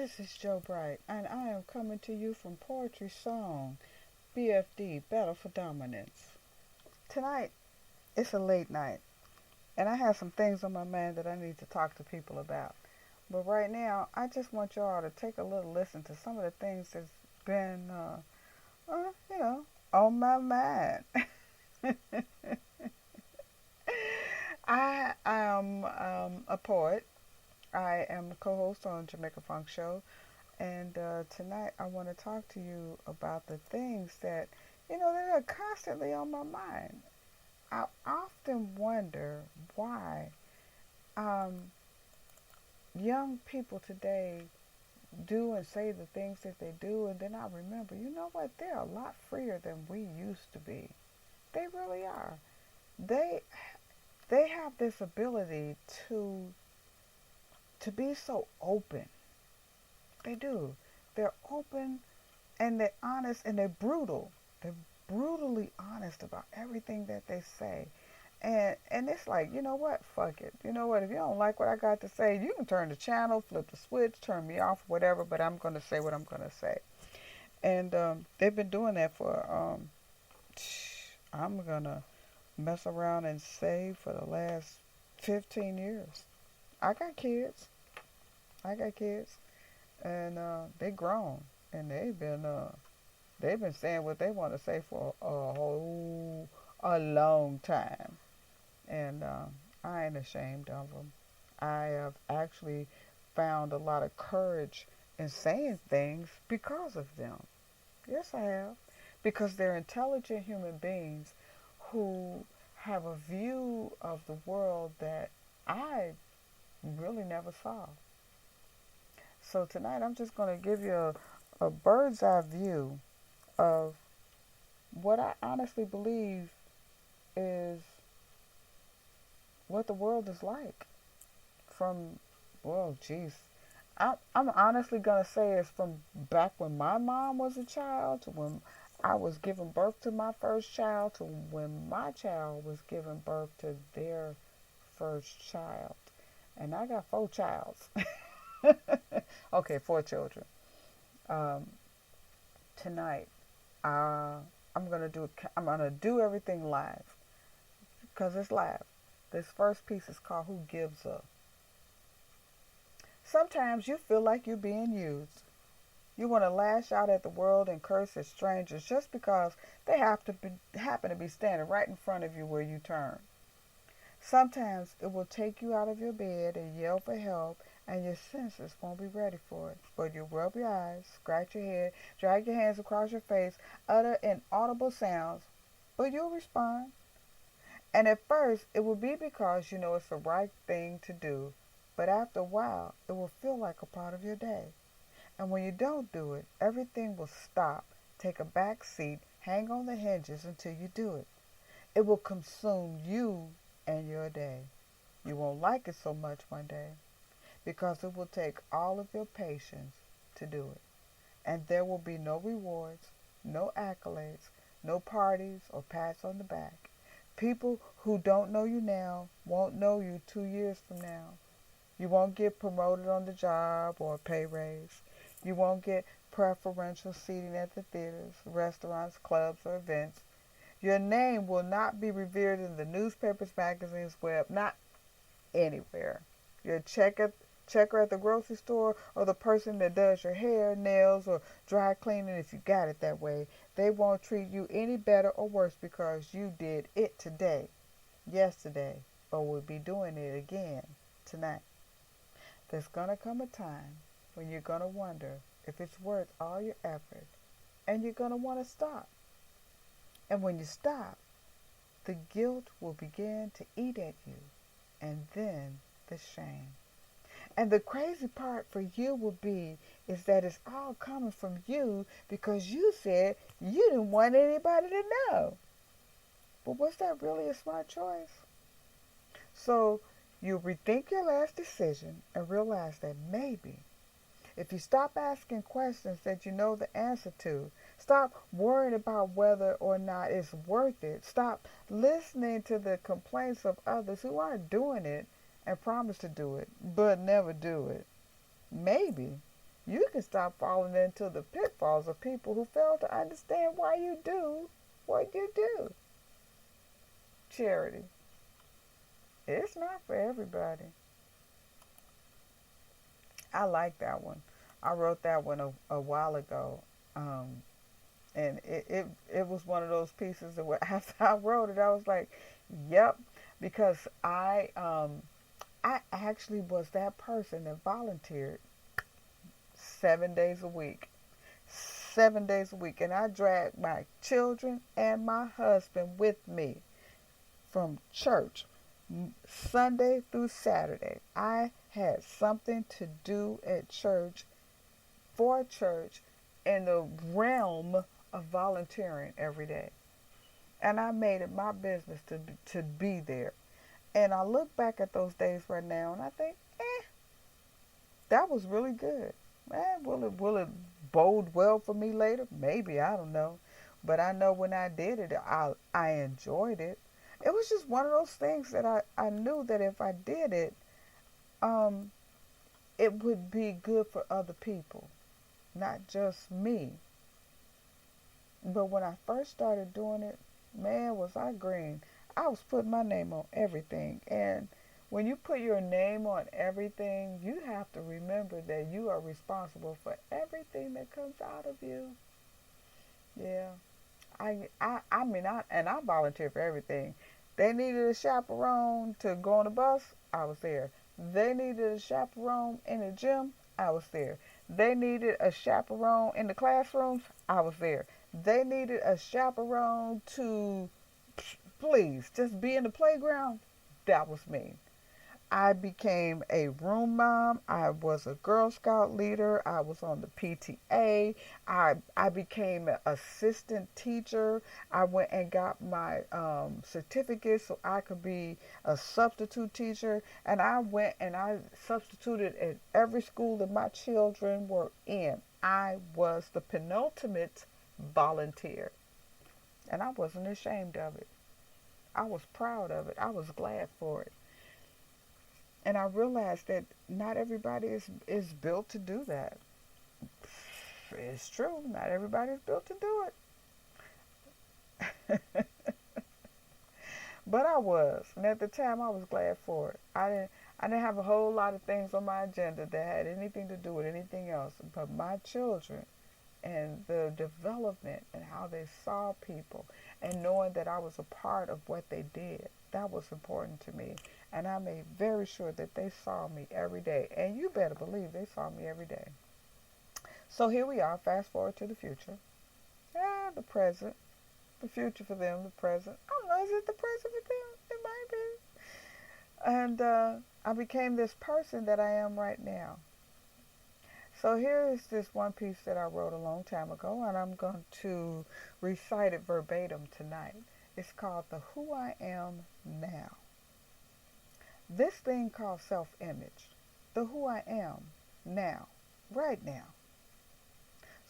This is Joe Bright, and I am coming to you from Poetry Song, BFD, Battle for Dominance. Tonight, it's a late night, and I have some things on my mind that I need to talk to people about. But right now, I just want y'all to take a little listen to some of the things that's been, you know, on my mind. I am a poet. I am a co-host on Jamaica Funk Show. And tonight I want to talk to you about the things that, that are constantly on my mind. I often wonder why um, young people today do and say the things that they do, and then I remember, you know what? They're a lot freer than we used to be. They really are. They they have this ability to be so open. They do. They're open and they're honest and they're brutal. They're brutally honest about everything that they say. And it's like, you know what? Fuck it. You know what? If you don't like what I got to say, you can turn the channel, flip the switch, turn me off, whatever, but I'm going to say what I'm going to say. And they've been doing that for, I'm going to mess around and say for the last 15 years. I got kids. I got kids. And they grown. And they've been saying what they want to say for a long time. And I ain't ashamed of them. I have actually found a lot of courage in saying things because of them. Yes, I have. Because they're intelligent human beings who have a view of the world that I really never saw. So tonight I'm just going to give you a bird's eye view of what I honestly believe is what the world is like. From, well, geez. I'm honestly going to say it's from back when my mom was a child to when I was giving birth to my first child to when my child was giving birth to their first child. And I got 4 childs. Okay, 4 children. Um, Tonight, I'm gonna do everything live because it's live. This first piece is called "Who Gives a." Sometimes you feel like you're being used. You want to lash out at the world and curse at strangers just because they happen to be standing right in front of you where you turn. Sometimes it will take you out of your bed and yell for help, and your senses won't be ready for it. But you'll rub your eyes, scratch your head, drag your hands across your face, utter inaudible sounds, but you'll respond. And at first, it will be because you know it's the right thing to do, but after a while, it will feel like a part of your day. And when you don't do it, everything will stop, take a back seat, hang on the hinges until you do it. It will consume you and your day. You won't like it so much one day because it will take all of your patience to do it. And there will be no rewards, no accolades, no parties or pats on the back. People who don't know you now won't know you 2 years from now. You won't get promoted on the job or a pay raise. You won't get preferential seating at the theaters, restaurants, clubs, or events. Your name will not be revered in the newspapers, magazines, web, not anywhere. Your checker at the grocery store or the person that does your hair, nails, or dry cleaning, if you got it that way, they won't treat you any better or worse because you did it today, yesterday, or will be doing it again tonight. There's going to come a time when you're going to wonder if it's worth all your effort, and you're going to want to stop. And when you stop, the guilt will begin to eat at you, and then the shame. And the crazy part for you will be is that it's all coming from you because you said you didn't want anybody to know. But was that really a smart choice? So you rethink your last decision and realize that maybe if you stop asking questions that you know the answer to, stop worrying about whether or not it's worth it, stop listening to the complaints of others who aren't doing it and promise to do it, but never do it, maybe you can stop falling into the pitfalls of people who fail to understand why you do what you do. Charity. It's not for everybody. I like that one. I wrote that one a while ago. And it was one of those pieces that after I wrote it, I was like, yep, because I actually was that person that volunteered 7 days a week. 7 days a week. And I dragged my children and my husband with me from church Sunday through Saturday. I had something to do at church, for church, in the realm of volunteering every day. And I made it my business to be there. And I look back at those days right now and I think, that was really good. Will it bode well for me later? Maybe, I don't know. But I know when I did it, I enjoyed it. It was just one of those things that I knew that if I did it, it would be good for other people, not just me. But when I first started doing it, man, was I green. I was putting my name on everything. And when you put your name on everything, you have to remember that you are responsible for everything that comes out of you. Yeah. I volunteer for everything. They needed a chaperone to go on the bus, I was there. They needed a chaperone in the gym, I was there. They needed a chaperone in the classrooms, I was there. They needed a chaperone to, please, just be in the playground, that was me. I became a room mom. I was a Girl Scout leader. I was on the PTA. I became an assistant teacher. I went and got my certificate so I could be a substitute teacher. And I went and I substituted at every school that my children were in. I was the penultimate volunteer. And I wasn't ashamed of it. I was proud of it. I was glad for it. And I realized that not everybody is built to do that. It's true. Not everybody is built to do it. But I was. And at the time, I was glad for it. I didn't have a whole lot of things on my agenda that had anything to do with anything else. But my children and the development and how they saw people and knowing that I was a part of what they did, that was important to me. And I made very sure that they saw me every day. And you better believe they saw me every day. So here we are, fast forward to the future. The present. The future for them, the present. I don't know, is it the present for them? It might be. And I became this person that I am right now. So here is this one piece that I wrote a long time ago, and I'm going to recite it verbatim tonight. It's called The Who I Am Now. This thing called self-image, the who I am now, right now.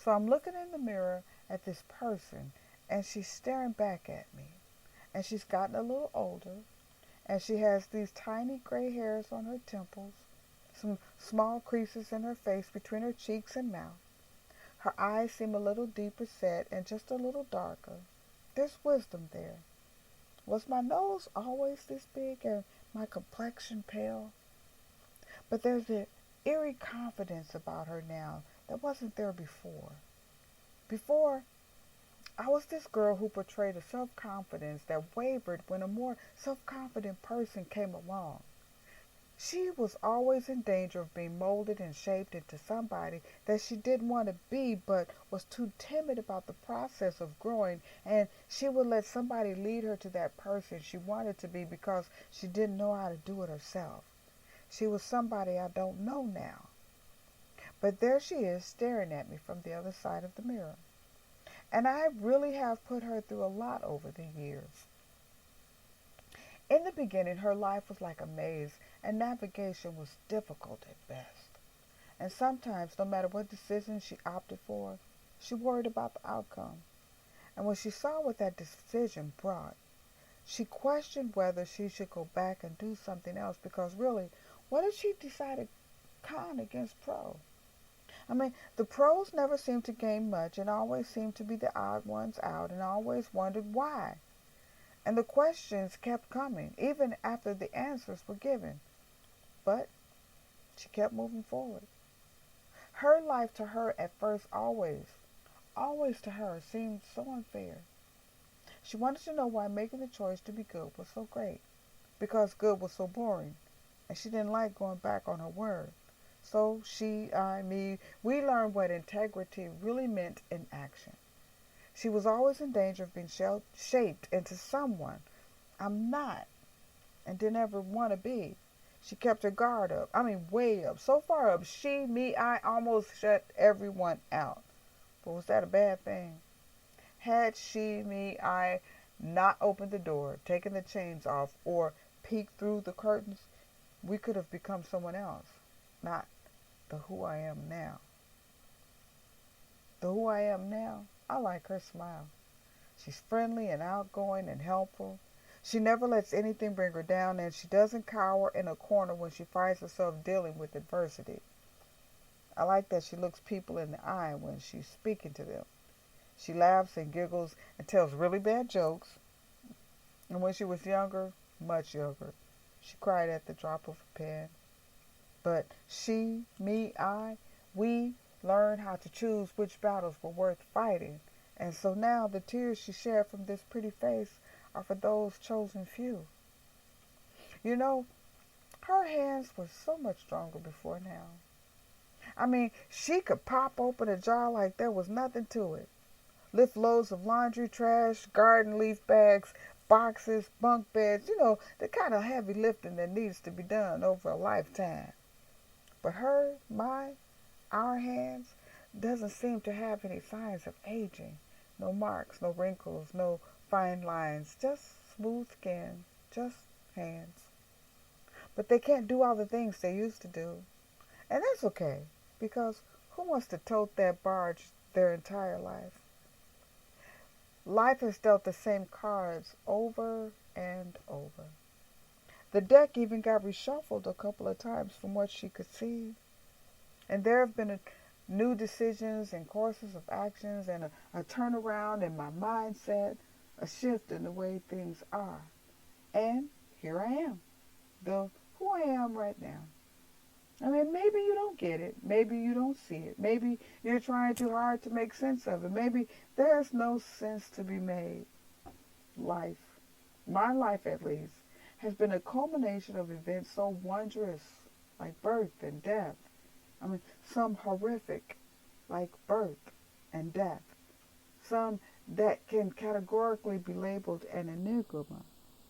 So I'm looking in the mirror at this person, and she's staring back at me. And she's gotten a little older, and she has these tiny gray hairs on her temples, some small creases in her face between her cheeks and mouth. Her eyes seem a little deeper set and just a little darker. There's wisdom there. Was my nose always this big and my complexion pale? But there's an eerie confidence about her now that wasn't there before. Before, I was this girl who portrayed a self-confidence that wavered when a more self-confident person came along. She was always in danger of being molded and shaped into somebody that she didn't want to be, but was too timid about the process of growing, and she would let somebody lead her to that person she wanted to be because she didn't know how to do it herself. She was somebody I don't know now. But there she is staring at me from the other side of the mirror. And I really have put her through a lot over the years. In the beginning, her life was like a maze, and navigation was difficult at best. And sometimes, no matter what decision she opted for, she worried about the outcome. And when she saw what that decision brought, she questioned whether she should go back and do something else, because really, what if she decided con against pro? I mean, the pros never seemed to gain much and always seemed to be the odd ones out and always wondered why. And the questions kept coming, even after the answers were given. But she kept moving forward. Her life to her at first always to her seemed so unfair. She wanted to know why making the choice to be good was so great, because good was so boring, and she didn't like going back on her word. So she, I, me, we learned what integrity really meant in action. She was always in danger of being shaped into someone I'm not and didn't ever want to be. She kept her guard up. I mean, way up. So far up, she, me, I almost shut everyone out. But was that a bad thing? Had she, me, I not opened the door, taken the chains off, or peeked through the curtains, we could have become someone else, not the who I am now. The who I am now, I like her smile. She's friendly and outgoing and helpful. She never lets anything bring her down, and she doesn't cower in a corner when she finds herself dealing with adversity. I like that she looks people in the eye when she's speaking to them. She laughs and giggles and tells really bad jokes. And when she was younger, much younger, she cried at the drop of a pen. But she, me, I, we learned how to choose which battles were worth fighting. And so now the tears she shed from this pretty face are for those chosen few. You know, her hands were so much stronger before now. I mean, she could pop open a jar like there was nothing to it. Lift loads of laundry, trash, garden leaf bags, boxes, bunk beds, the kind of heavy lifting that needs to be done over a lifetime. But our hands doesn't seem to have any signs of aging. No marks, no wrinkles, no fine lines, just smooth skin, just hands. But they can't do all the things they used to do. And that's okay, because who wants to tote that barge their entire life? Life has dealt the same cards over and over. The deck even got reshuffled a couple of times from what she could see. And there have been new decisions and courses of actions and a turnaround in my mindset, a shift in the way things are. And here I am, the who I am right now. I mean, maybe you don't get it. Maybe you don't see it. Maybe you're trying too hard to make sense of it. Maybe there's no sense to be made. Life, my life at least, has been a culmination of events so wondrous, like birth and death. I mean, some horrific, like birth and death. Some that can categorically be labeled an enigma,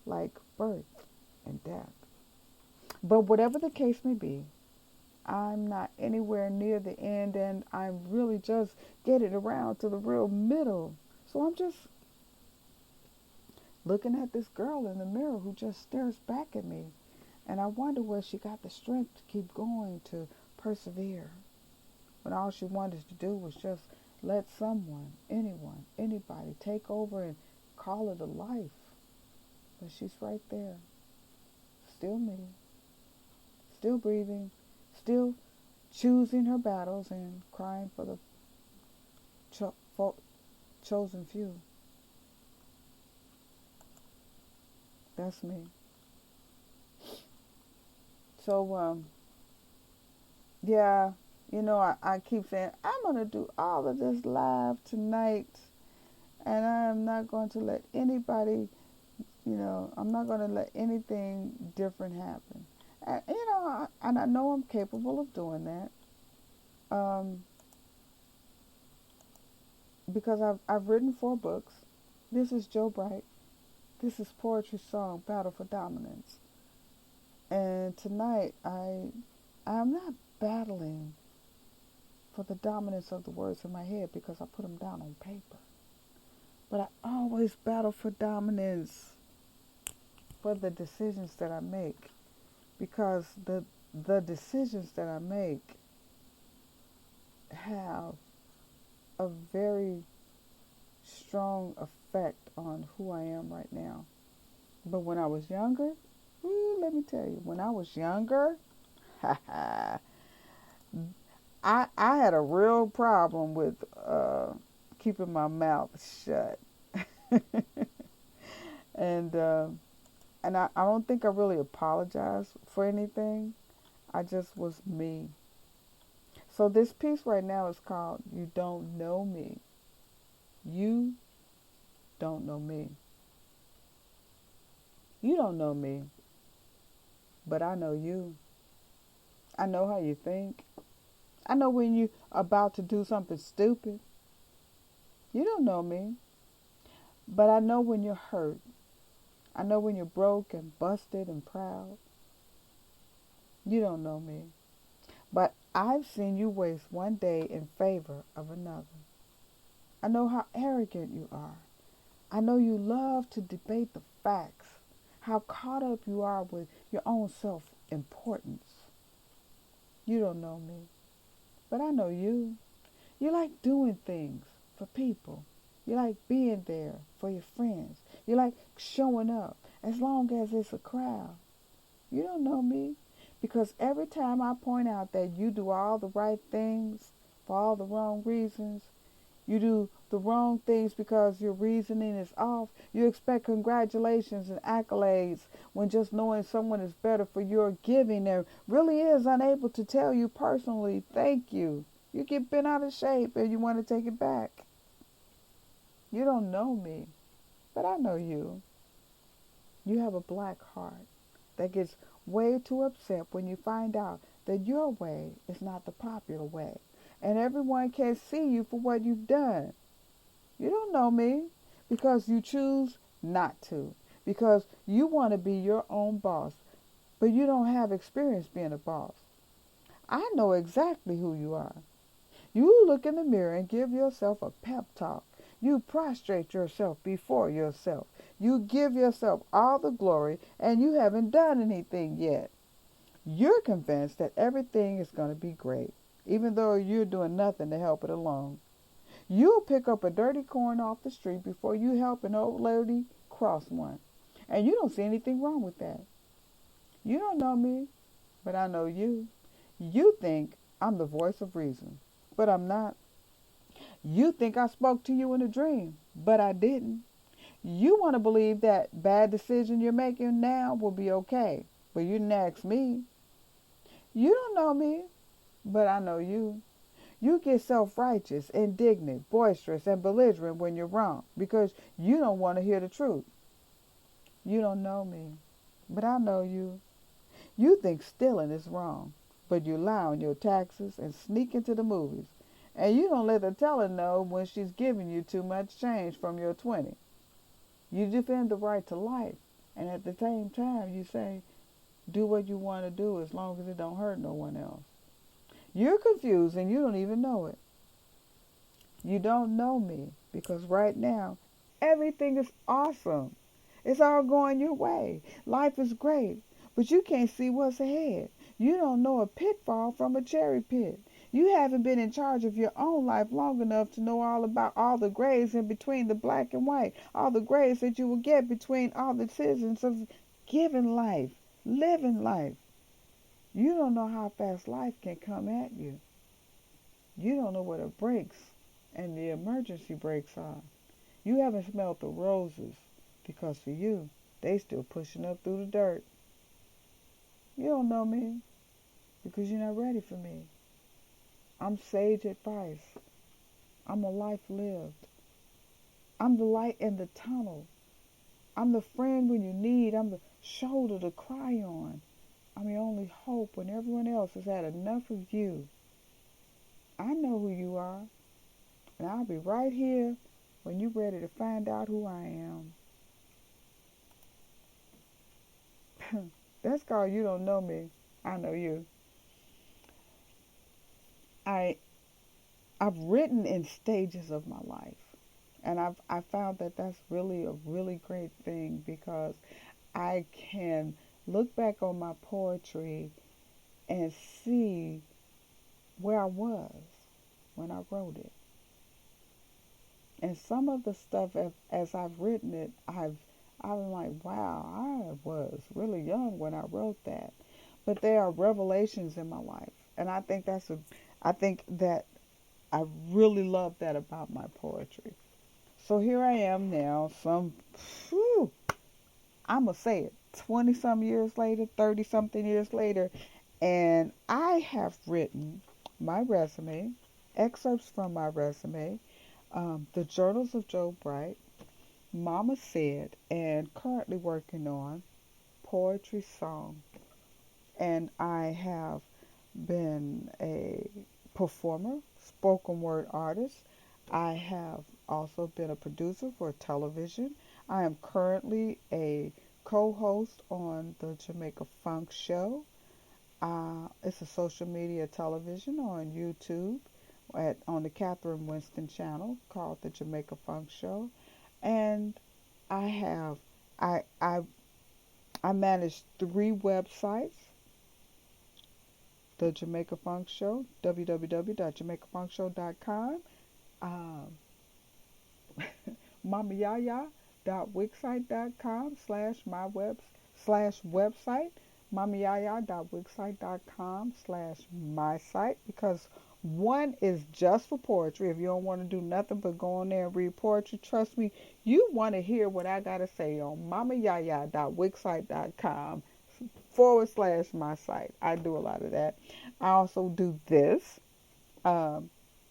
like birth and death. But whatever the case may be, I'm not anywhere near the end, and I'm really just getting around to the real middle. So I'm just looking at this girl in the mirror who just stares back at me. And I wonder where she got the strength to keep going, to persevere, when all she wanted to do was just let someone, anyone, anybody take over and call it a life. But she's right there, still me, still breathing, still choosing her battles and crying for the chosen few. That's me. So, yeah, I keep saying, I'm going to do all of this live tonight, and I am not going to let anybody, I'm not going to let anything different happen. And I know I'm capable of doing that, because I've written 4 books. This is Joe Bright. This is Poetry Song, Battle for Dominance. And tonight, I'm not battling for the dominance of the words in my head because I put them down on paper. But I always battle for dominance for the decisions that I make, because the decisions that I make have a very strong effect on who I am right now. But when I was younger, let me tell you, when I was younger, I had a real problem with keeping my mouth shut. and I don't think I really apologized for anything. I just was me. So this piece right now is called You Don't Know Me. You don't know me. You don't know me, but I know you. I know how you think. I know when you're about to do something stupid. You don't know me, but I know when you're hurt. I know when you're broke and busted and proud. You don't know me, but I've seen you waste one day in favor of another. I know how arrogant you are. I know you love to debate the facts, how caught up you are with your own self-importance. You don't know me, but I know you. You like doing things for people. You like being there for your friends. You like showing up as long as it's a crowd. You don't know me because every time I point out that you do all the right things for all the wrong reasons, you do the wrong things because your reasoning is off, you expect congratulations and accolades when just knowing someone is better for your giving and really is unable to tell you personally, thank you. You get bent out of shape and you want to take it back. You don't know me, but I know you. You have a black heart that gets way too upset when you find out that your way is not the popular way and everyone can see you for what you've done. You don't know me because you choose not to, because you want to be your own boss, but you don't have experience being a boss. I know exactly who you are. You look in the mirror and give yourself a pep talk. You prostrate yourself before yourself. You give yourself all the glory and you haven't done anything yet. You're convinced that everything is going to be great, even though you're doing nothing to help it along. You'll pick up a dirty corn off the street before you help an old lady cross one. And you don't see anything wrong with that. You don't know me, but I know you. You think I'm the voice of reason, but I'm not. You think I spoke to you in a dream, but I didn't. You want to believe that bad decision you're making now will be okay, but you didn't ask me. You don't know me, but I know you. You get self-righteous, indignant, boisterous, and belligerent when you're wrong because you don't want to hear the truth. You don't know me, but I know you. You think stealing is wrong, but you lie on your taxes and sneak into the movies. And you don't let the teller know when she's giving you too much change from your 20. You defend the right to life, and at the same time you say, do what you want to do as long as it don't hurt no one else. You're confused and you don't even know it. You don't know me because right now everything is awesome. It's all going your way. Life is great, but you can't see what's ahead. You don't know a pitfall from a cherry pit. You haven't been in charge of your own life long enough to know all about all the grades in between the black and white, all the grades that you will get between all the decisions of giving life, living life. You don't know how fast life can come at you. You don't know what a brakes and the emergency brakes are. You haven't smelled the roses because for you, they still pushing up through the dirt. You don't know me because you're not ready for me. I'm sage advice. I'm a life lived. I'm the light in the tunnel. I'm the friend when you need. I'm the shoulder to cry on. I'm your only hope when everyone else has had enough of you. I know who you are, and I'll be right here when you're ready to find out who I am. That's called You Don't Know Me. I Know You. I I've written in stages of my life, and I found that that's really a really great thing because I can look back on my poetry and see where I was when I wrote it. And some of the stuff as I've written it, I'm like, wow, I was really young when I wrote that. But there are revelations in my life, and I think I think that I really love that about my poetry. So here I am now, whew, I'm going to say it, 20 some years later, 30 something years later, and I have written my resume, excerpts from my resume, the Journals of Joe Bright, Mama Said, and currently working on Poetry Song. And I have been a performer, spoken word artist. I have also been a producer for television. I am currently a co-host on the Jamaica Funk Show. It's a social media television on YouTube on the Catherine Winston channel called the Jamaica Funk Show. And I have I I I manage 3 websites: the Jamaica Funk Show, www.jamaicafunkshow.com, um, mamayaya.wixsite.com slash website, mamayaya.wixsite.com slash my site, because one is just for poetry. If you don't want to do nothing but go on there and read poetry, trust me, you want to hear what I got to say on mamayaya.wixsite.com / my site. I do a lot of that. I also do this. Um,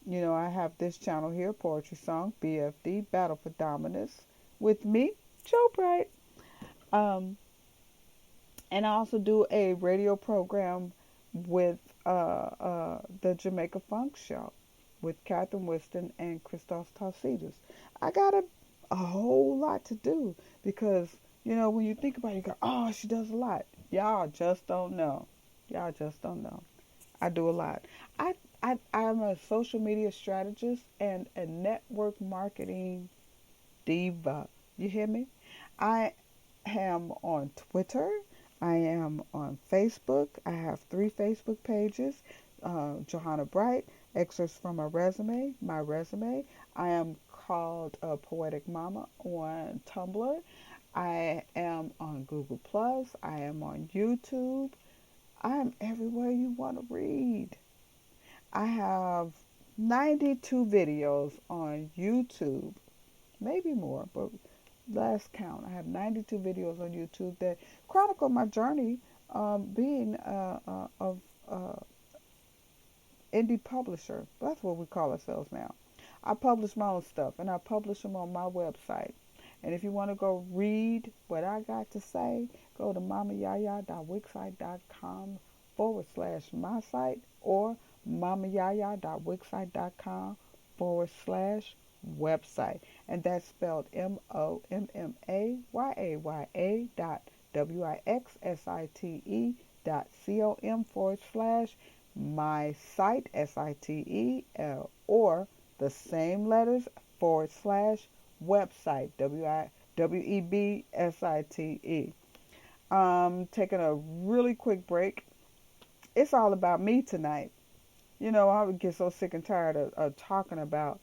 I have this channel here, Poetry Song, BFD, Battle for Dominance, with me, Joe Bright. Um, and I also do a radio program with the Jamaica Funk Show with Catherine Winston and Christos Tausidas. I got a whole lot to do because, when you think about it, you go, oh, she does a lot. Y'all just don't know. Y'all just don't know. I do a lot. I'm a social media strategist and a network marketing diva. You hear me? I am on Twitter. I am on Facebook. I have 3 Facebook pages. Johanna Bright, excerpts from my resume. I am called Poetic Mama on Tumblr. I am on Google Plus. I am on YouTube. I am everywhere you want to read. I have 92 videos on YouTube, maybe more, but last count, I have 92 videos on YouTube that chronicle my journey being of indie publisher. That's what we call ourselves now. I publish my own stuff, and I publish them on my website. And if you want to go read what I got to say, go to mamayaya.wixsite.com / my site, or mamayaya.wixsite.com / website. And that's spelled MOMMAYA.WIXSITE.com my site, SITE, or the same letters / website, WEBSITE. Taking a really quick break. It's all about me tonight. I would get so sick and tired of talking about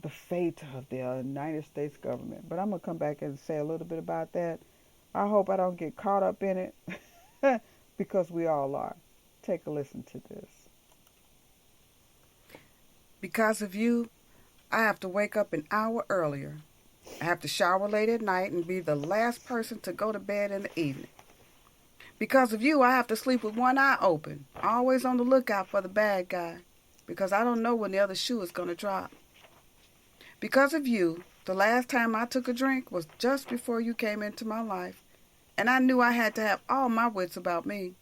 the fate of the United States government. But I'm going to come back and say a little bit about that. I hope I don't get caught up in it because we all are. Take a listen to this. Because of you, I have to wake up an hour earlier. I have to shower late at night and be the last person to go to bed in the evening. Because of you, I have to sleep with one eye open, always on the lookout for the bad guy, because I don't know when the other shoe is going to drop. Because of you, the last time I took a drink was just before you came into my life, and I knew I had to have all my wits about me.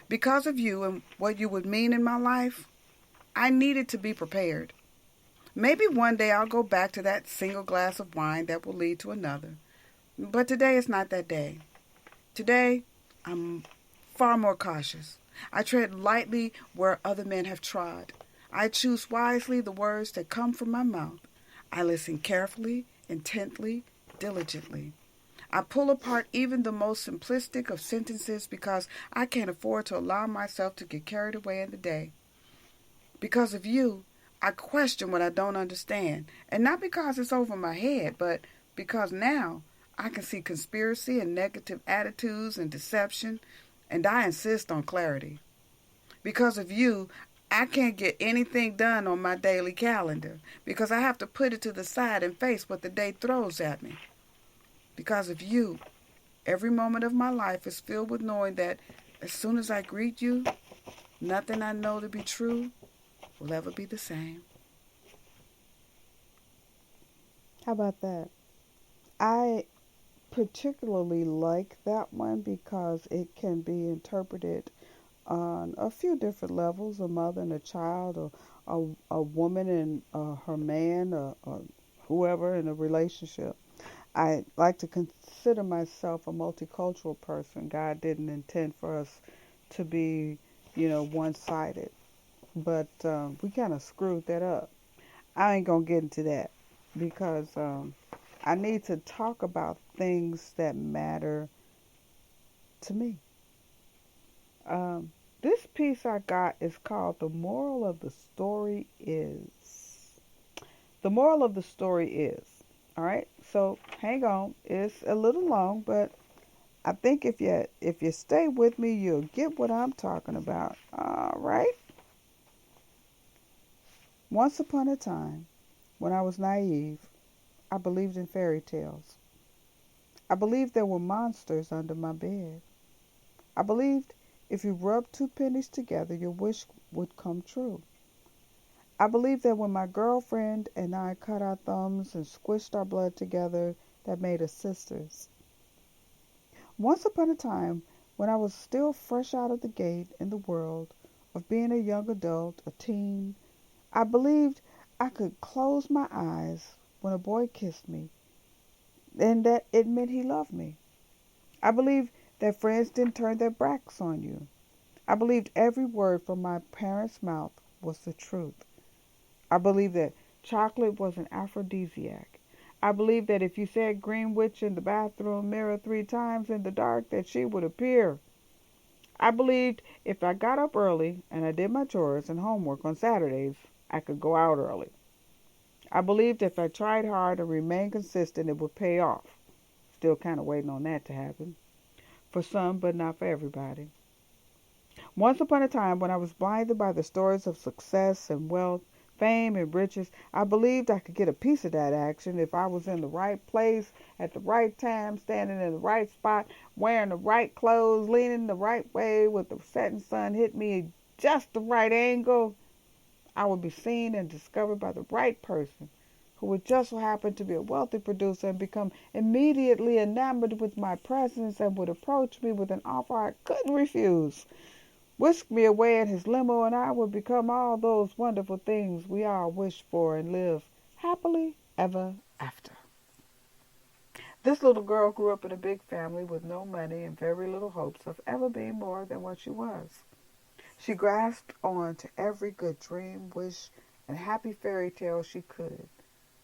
Because of you and what you would mean in my life, I needed to be prepared. Maybe one day I'll go back to that single glass of wine that will lead to another. But today is not that day. Today, I'm far more cautious. I tread lightly where other men have trod. I choose wisely the words that come from my mouth. I listen carefully, intently, diligently. I pull apart even the most simplistic of sentences because I can't afford to allow myself to get carried away in the day. Because of you, I question what I don't understand, and not because it's over my head, but because now I can see conspiracy and negative attitudes and deception, and I insist on clarity. Because of you, I can't get anything done on my daily calendar because I have to put it to the side and face what the day throws at me. Because of you, every moment of my life is filled with knowing that as soon as I greet you, nothing I know to be true will ever be the same. How about that? I particularly like that one because it can be interpreted on a few different levels: a mother and a child, or a woman and her man, or whoever in a relationship. I like to consider myself a multicultural person. God didn't intend for us to be, one sided, but we kind of screwed that up. I ain't gonna get into that because I need to talk about things that matter to me. This piece I got is called "The Moral of the Story Is." The moral of the story is, all right. So hang on, it's a little long, but I think if you stay with me, you'll get what I'm talking about. All right. Once upon a time, when I was naive, I believed in fairy tales. I believed there were monsters under my bed. I believed if you rubbed two pennies together, your wish would come true. I believed that when my girlfriend and I cut our thumbs and squished our blood together, that made us sisters. Once upon a time, when I was still fresh out of the gate in the world of being a young adult, a teen, I believed I could close my eyes when a boy kissed me and that it meant he loved me. I believed that friends didn't turn their backs on you. I believed every word from my parents' mouth was the truth. I believed that chocolate was an aphrodisiac. I believed that if you said green witch in the bathroom mirror 3 times in the dark that she would appear. I believed if I got up early and I did my chores and homework on Saturdays, I could go out early. I believed if I tried hard and remained consistent, it would pay off. Still kind of waiting on that to happen. For some, but not for everybody. Once upon a time, when I was blinded by the stories of success and wealth, fame and riches, I believed I could get a piece of that action if I was in the right place at the right time, standing in the right spot, wearing the right clothes, leaning the right way with the setting sun hit me just the right angle. I would be seen and discovered by the right person who would just so happen to be a wealthy producer and become immediately enamored with my presence and would approach me with an offer I couldn't refuse. Whisk me away in his limo, and I would become all those wonderful things we all wish for and live happily ever after. This little girl grew up in a big family with no money and very little hopes of ever being more than what she was. She grasped on to every good dream, wish, and happy fairy tale she could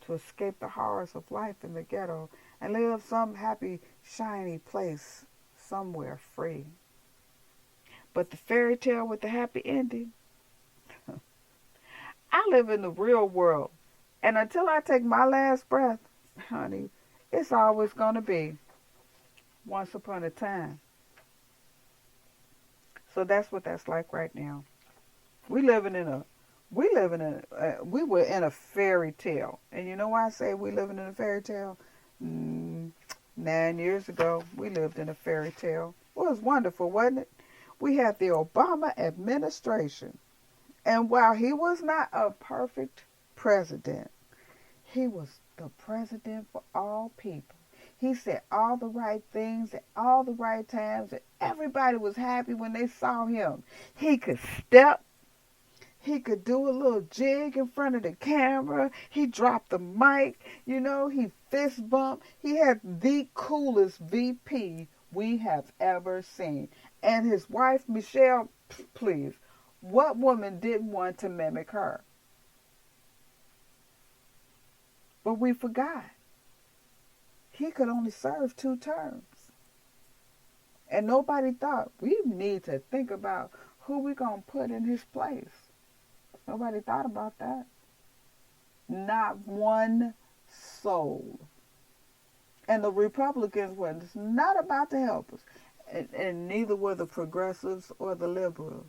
to escape the horrors of life in the ghetto and live some happy, shiny place somewhere free. But the fairy tale with the happy ending, I live in the real world. And until I take my last breath, honey, it's always going to be once upon a time. So that's what that's like right now. We living in a we were in a fairy tale. And you know why I say we living in a fairy tale? 9 years ago, we lived in a fairy tale. It was wonderful, wasn't it? We had the Obama administration. And while he was not a perfect president, he was the president for all people. He said all the right things at all the right times, and everybody was happy when they saw him. He could step. He could do a little jig in front of the camera. He dropped the mic. He fist bumped. He had the coolest VP we have ever seen. And his wife, Michelle, please, what woman didn't want to mimic her? But we forgot. He could only serve 2 terms. And nobody thought, we need to think about who we going to put in his place. Nobody thought about that. Not one soul. And the Republicans were not about to help us. And neither were the progressives or the liberals.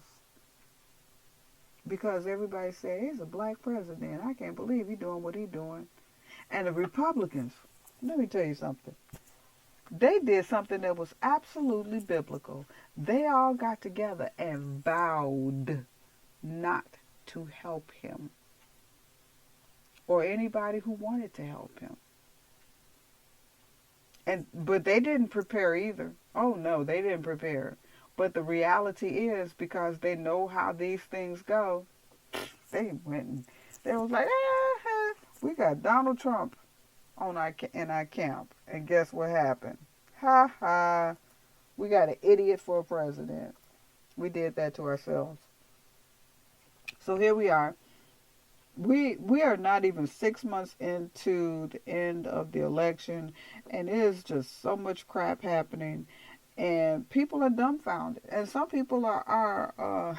because everybody said he's a black president. I can't believe he's doing what he's doing. And the Republicans, let me tell you something. They did something that was absolutely biblical. They all got together and vowed not to help him or anybody who wanted to help him. But they didn't prepare either. Oh no, they didn't prepare. But the reality is, because they know how these things go, they went and they was like, we got Donald Trump in our camp. And guess what happened? Ha ha. We got an idiot for a president. We did that to ourselves. So here we are. We are not even 6 months into the end of the election, and it is just so much crap happening, and people are dumbfounded, and some people are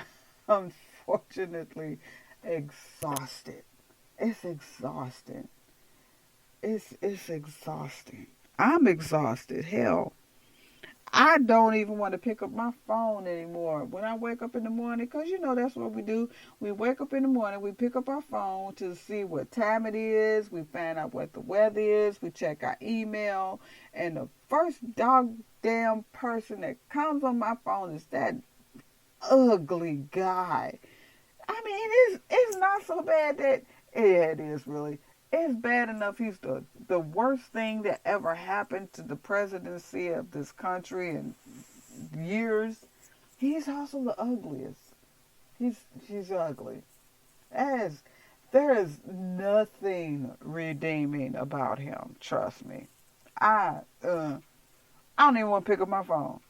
unfortunately exhausted. It's exhausting. It's exhausting. I'm exhausted. Hell, I don't even want to pick up my phone anymore when I wake up in the morning, because that's what we do. We wake up in the morning, we pick up our phone to see what time it is, we find out what the weather is, we check our email, and the first damn person that comes on my phone is that ugly guy. I mean, it's not so bad that, yeah, it is really. It's bad enough he's the worst thing that ever happened to the presidency of this country in years. He's also the ugliest. He's ugly. There is nothing redeeming about him. Trust me. I don't even want to pick up my phone.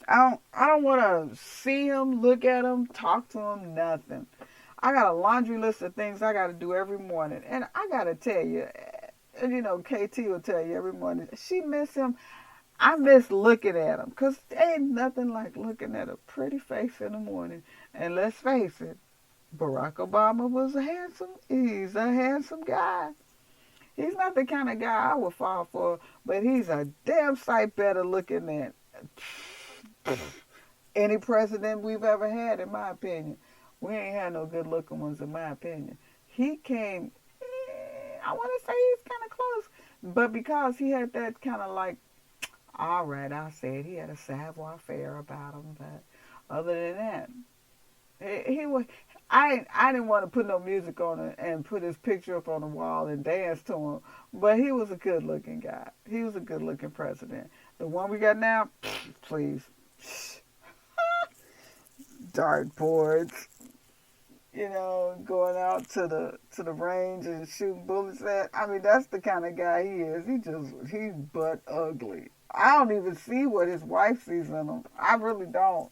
I don't want to see him, look at him, talk to him, nothing. I got a laundry list of things I got to do every morning. And I got to tell you, KT will tell you every morning, she miss him. I miss looking at him, because ain't nothing like looking at a pretty face in the morning. And let's face it, Barack Obama he's a handsome guy. He's not the kind of guy I would fall for, but he's a damn sight better looking than any president we've ever had, in my opinion. We ain't had no good looking ones, in my opinion. He came, I want to say he's kind of close. But because he had that kind of like, all right, I'll say it, he had a savoir-faire about him. But other than that, he was, I didn't want to put no music on it and put his picture up on the wall and dance to him. But he was a good looking guy. He was a good looking president. The one we got now, please. Dartboards. Going out to the range and shooting bullets at. I mean, that's the kind of guy he is. He's butt ugly. I don't even see what his wife sees in him. I really don't.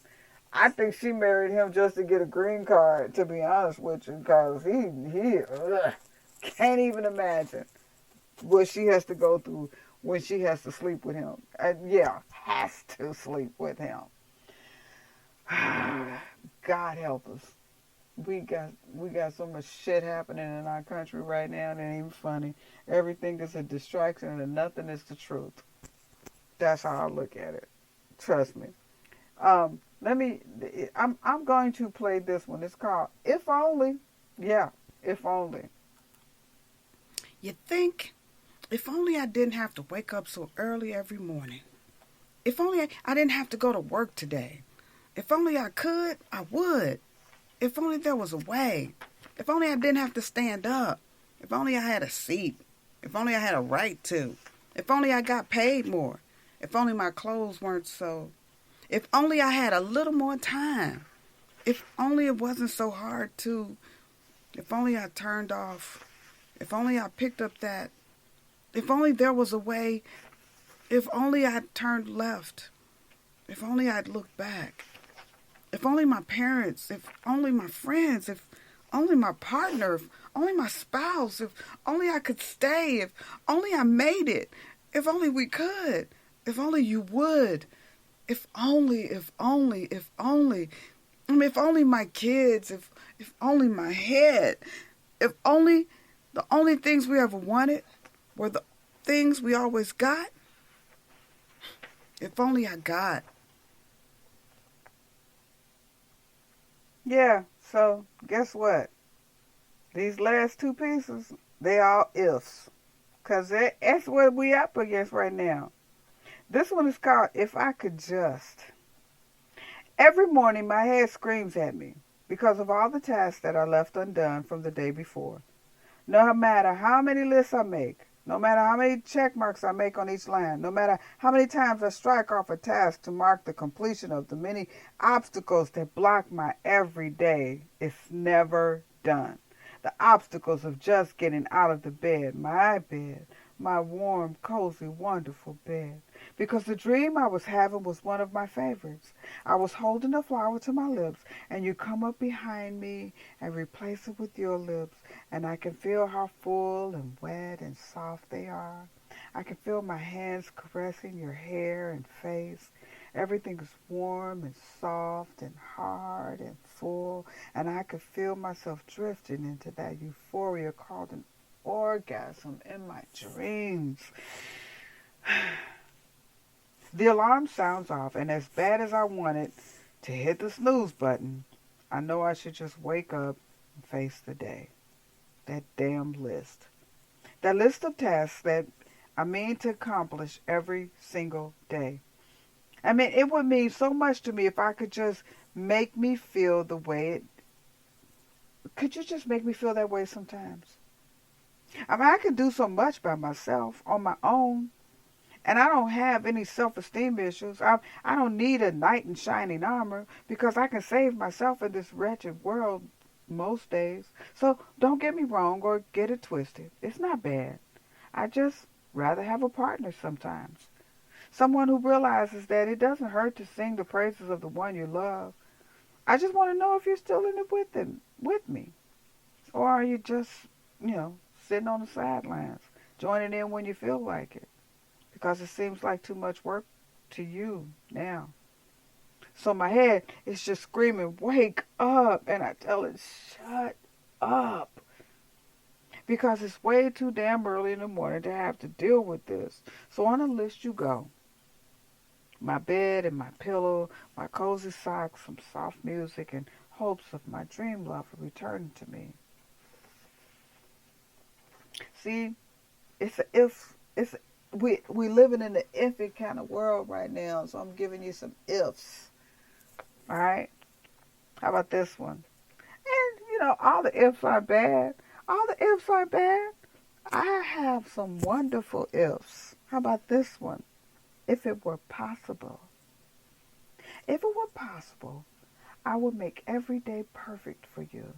I think she married him just to get a green card, to be honest with you, because he can't even imagine what she has to go through when she has to sleep with him. Has to sleep with him. God help us. We got so much shit happening in our country right now. It ain't even funny. Everything is a distraction and nothing is the truth. That's how I look at it. Trust me. I'm going to play this one. It's called If Only. Yeah, If Only. You think, if only I didn't have to wake up so early every morning. If only I didn't have to go to work today. If only I could, I would. If only there was a way. If only I didn't have to stand up. If only I had a seat. If only I had a right to. If only I got paid more. If only my clothes weren't so. If only I had a little more time. If only it wasn't so hard to. If only I turned off. If only I picked up that. If only there was a way. If only I turned left. If only I'd looked back. If only my parents, if only my friends, if only my partner, if only my spouse, if only I could stay, if only I made it, if only we could, if only you would, if only, if only, if only, if only my kids, if only my head, if only the only things we ever wanted were the things we always got, if only I got. Yeah, So, guess what? These last two pieces, they all ifs. Because that's what we up against right now. This one is called If I Could Just. Every morning my head screams at me because of all the tasks that are left undone from the day before. No matter how many lists I make, no matter how many check marks I make on each line, no matter how many times I strike off a task to mark the completion of the many obstacles that block my every day, it's never done. The obstacles of just getting out of the bed, my warm, cozy, wonderful bed. Because the dream I was having was one of my favorites. I was holding a flower to my lips, and you come up behind me and replace it with your lips, and I can feel how full and wet and soft they are. I can feel my hands caressing your hair and face. Everything is warm and soft and hard and full, and I could feel myself drifting into that euphoria called an orgasm in my dreams. The alarm sounds off, and as bad as I wanted to hit the snooze button, I know I should just wake up and face the day. That damn list. That list of tasks that I mean to accomplish every single day. I mean, it would mean so much to me if I could just make me feel the way it... Could you just make me feel that way sometimes? I mean, I can do so much by myself, on my own, and I don't have any self-esteem issues. I don't need a knight in shining armor because I can save myself in this wretched world most days. So don't get me wrong or get it twisted. It's not bad. I just rather have a partner sometimes. Someone who realizes that it doesn't hurt to sing the praises of the one you love. I just want to know if you're still in it with me. Or are you just, sitting on the sidelines, joining in when you feel like it? Because it seems like too much work to you now. So my head is just screaming, wake up. And I tell it, shut up. Because it's way too damn early in the morning to have to deal with this. So on the list you go. My bed and my pillow, my cozy socks, some soft music, and hopes of my dream lover returning to me. See, we living in the iffy kind of world right now, so I'm giving you some ifs. All right? How about this one? And, all the ifs are bad. All the ifs are bad. I have some wonderful ifs. How about this one? If it were possible. If it were possible, I would make every day perfect for you.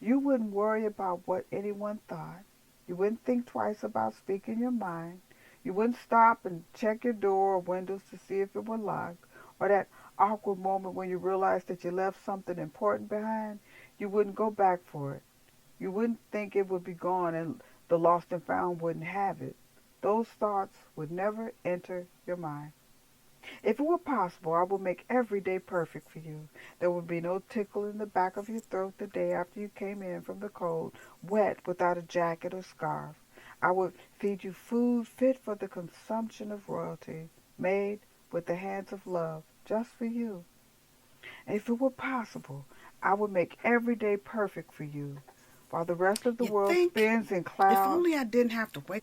You wouldn't worry about what anyone thought. You wouldn't think twice about speaking your mind. You wouldn't stop and check your door or windows to see if it were locked. Or that awkward moment when you realized that you left something important behind. You wouldn't go back for it. You wouldn't think it would be gone and the lost and found wouldn't have it. Those thoughts would never enter your mind. If it were possible, I would make every day perfect for you. There would be no tickle in the back of your throat the day after you came in from the cold, wet without a jacket or scarf. I would feed you food fit for the consumption of royalty, made with the hands of love, just for you. If it were possible, I would make every day perfect for you, while the rest of the world spins in clouds. If only I didn't have to wait.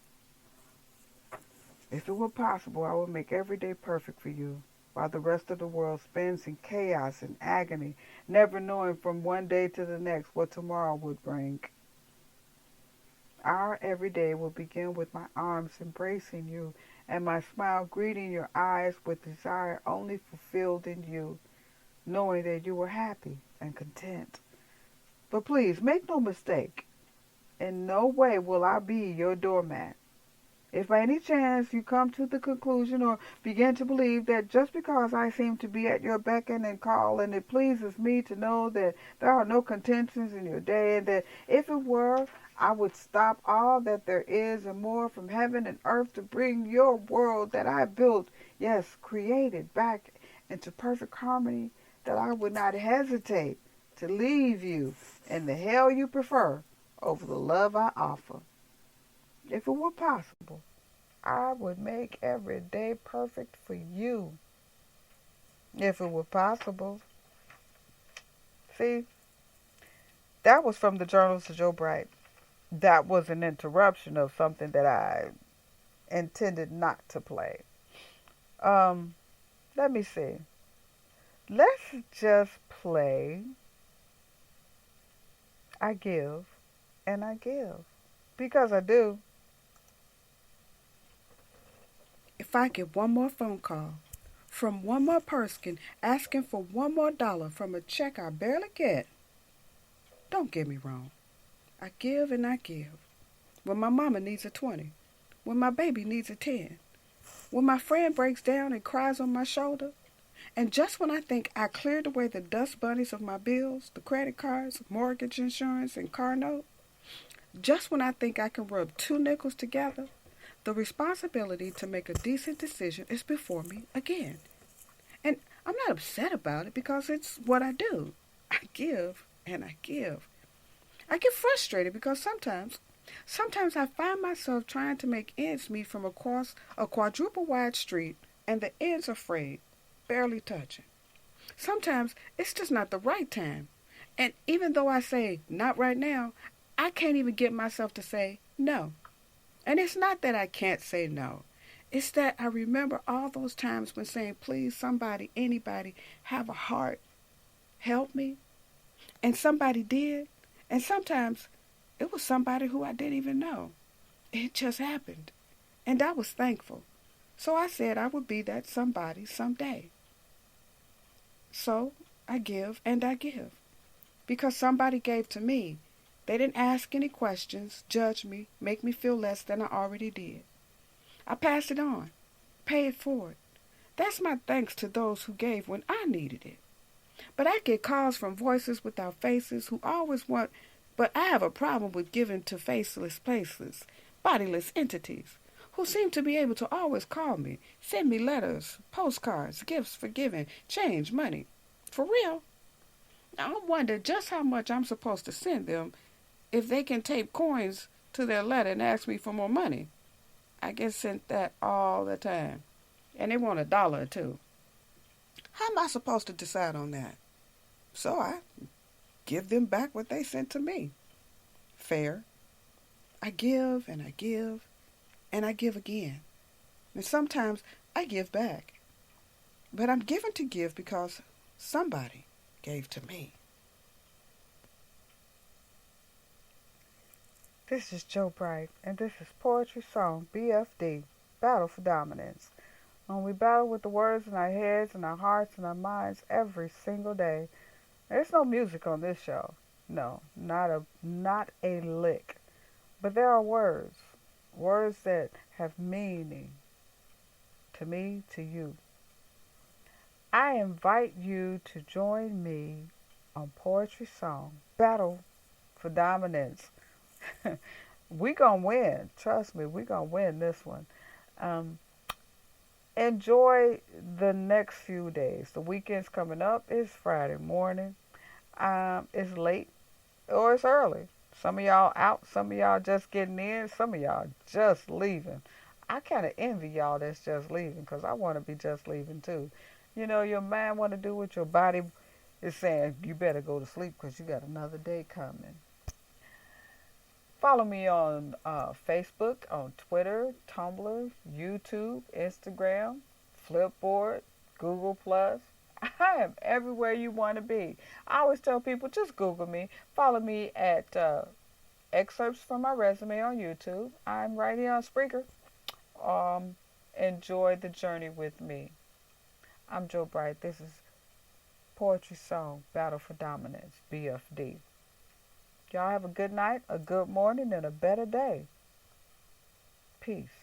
If it were possible, I would make every day perfect for you, while the rest of the world spins in chaos and agony, never knowing from one day to the next what tomorrow would bring. Our every day will begin with my arms embracing you and my smile greeting your eyes with desire only fulfilled in you, knowing that you were happy and content. But please, make no mistake, in no way will I be your doormat. If by any chance you come to the conclusion or begin to believe that just because I seem to be at your beck and call and it pleases me to know that there are no contentions in your day and that if it were, I would stop all that there is and more from heaven and earth to bring your world that I built, yes, created, back into perfect harmony, that I would not hesitate to leave you in the hell you prefer over the love I offer. If it were possible, I would make every day perfect for you. If it were possible. See, That was from the Journals of Joe Bright. That was an interruption of something that I intended not to play. Um, Let me see. Let's just play I Give and I Give. Because I do. If I get one more phone call from one more person asking for one more dollar from a check I barely get, don't get me wrong. I give and I give. When my mama needs a 20. When my baby needs a 10. When my friend breaks down and cries on my shoulder. And just when I think I cleared away the dust bunnies of my bills, the credit cards, mortgage insurance, and car note, just when I think I can rub two nickels together, the responsibility to make a decent decision is before me again. And I'm not upset about it because it's what I do. I give and I give. I get frustrated because sometimes I find myself trying to make ends meet from across a quadruple wide street and the ends are frayed, barely touching. Sometimes it's just not the right time. And even though I say, not right now, I can't even get myself to say no. And it's not that I can't say no. It's that I remember all those times when saying, please, somebody, anybody, have a heart, help me. And somebody did. And sometimes it was somebody who I didn't even know. It just happened. And I was thankful. So I said I would be that somebody someday. So I give and I give. Because somebody gave to me. They didn't ask any questions, judge me, make me feel less than I already did. I pass it on, pay it forward. That's my thanks to those who gave when I needed it. But I get calls from voices without faces who always want, but I have a problem with giving to faceless places, bodiless entities, who seem to be able to always call me, send me letters, postcards, gifts for giving, change, money. For real. Now I wonder just how much I'm supposed to send them if they can tape coins to their letter and ask me for more money. I get sent that all the time. And they want $1 or $2. How am I supposed to decide on that? So I give them back what they sent to me. Fair. I give and I give and I give again. And sometimes I give back. But I'm given to give because somebody gave to me. This is Joe Bright, and this is Poetry Song BFD, Battle for Dominance. When we battle with the words in our heads and our hearts and our minds every single day. There's no music on this show. No, not a lick. But there are words. Words that have meaning. To me, to you. I invite you to join me on Poetry Song, Battle for Dominance. We gonna win. Trust me, we gonna win this one. Enjoy the next few days. The weekend's coming up. It's Friday morning. It's late or it's early. Some of y'all out. Some of y'all just getting in. Some of y'all just leaving. I kind of envy y'all that's just leaving because I want to be just leaving too. You know, your mind want to do what your body is saying. You better go to sleep because you got another day coming. Follow me on Facebook, on Twitter, Tumblr, YouTube, Instagram, Flipboard, Google Plus. I am everywhere you want to be. I always tell people, just Google me. Follow me at Excerpts from My Resume on YouTube. I'm right here on Spreaker. Enjoy the journey with me. I'm Joe Bright. This is Poetry Song, Battle for Dominance, BFD. Y'all have a good night, a good morning, and a better day. Peace.